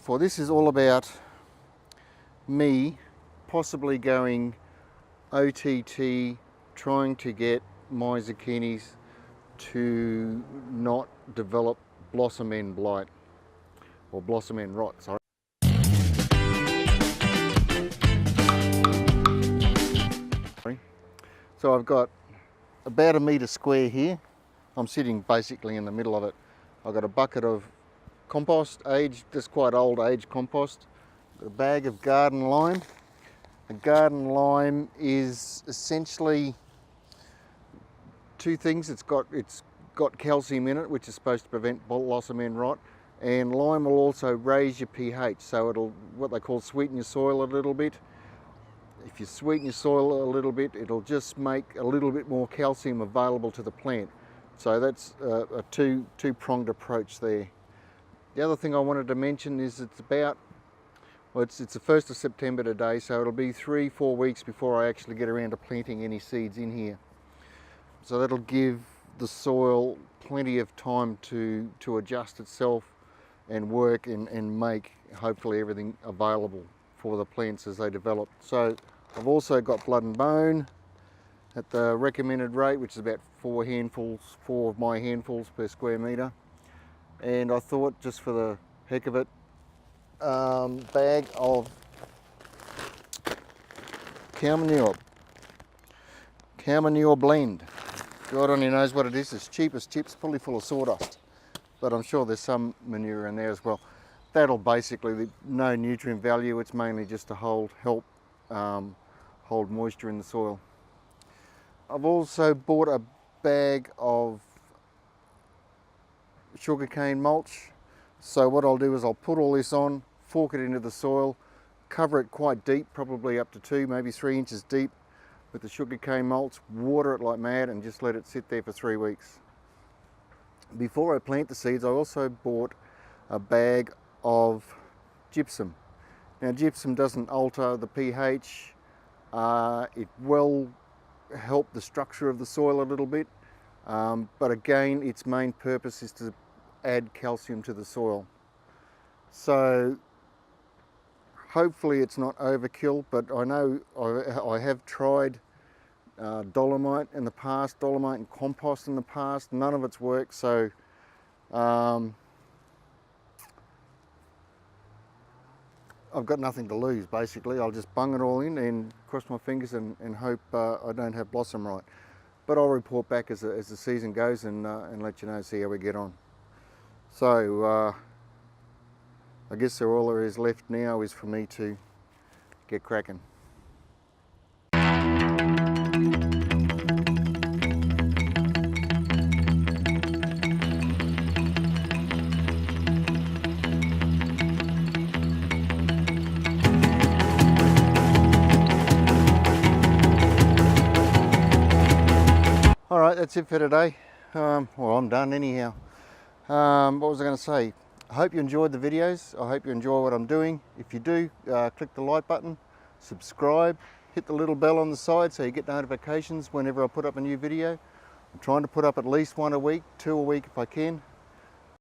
For this is all about me possibly going OTT, trying to get my zucchinis to not develop blossom end blight or blossom end rot, sorry. So I've got about 1 metre square here. I'm sitting basically in the middle of it. I've got a bucket of compost, just quite old aged compost. A bag of garden lime. A garden lime is essentially two things. It's got calcium in it, which is supposed to prevent blossom end rot, and lime will also raise your pH, so it'll what they call sweeten your soil a little bit. If you sweeten your soil a little bit, it'll just make a little bit more calcium available to the plant. So that's a two-pronged approach there. The other thing I wanted to mention is it's the 1st of September today, so it'll be 3-4 weeks before I actually get around to planting any seeds in here. So that'll give the soil plenty of time to adjust itself and work and make hopefully everything available for the plants as they develop. So I've also got blood and bone at the recommended rate, which is about 4 of my handfuls per square metre. And I thought, just for the heck of it, bag of cow manure blend. God only knows what it is. It's cheap as chips, fully full of sawdust, but I'm sure there's some manure in there as well. That'll basically, no nutrient value, it's mainly just to help hold moisture in the soil. I've also bought a bag of sugarcane mulch. So what I'll do is I'll put all this on, fork it into the soil, cover it quite deep, probably up to 2, maybe 3 inches deep with the sugarcane mulch, water it like mad and just let it sit there for 3 weeks. Before I plant the seeds, I also bought a bag of gypsum. Now gypsum doesn't alter the pH, it will help the structure of the soil a little bit, but again its main purpose is to add calcium to the soil. So hopefully it's not overkill, but I know I have tried dolomite in the past, dolomite and compost in the past. None of it's worked, so I've got nothing to lose basically. I'll just bung it all in and cross my fingers and hope I don't have blossom rot. But I'll report back as the season goes and let you know, see how we get on. So I guess all there is left now is for me to get cracking. All right, that's it for today. Well, I'm done anyhow. What was I going to say? I hope you enjoyed the videos. I hope you enjoy what I'm doing. If you do, click the like button, subscribe, hit the little bell on the side so you get notifications whenever I put up a new video. I'm trying to put up at least 1 a week, 2 a week if I can.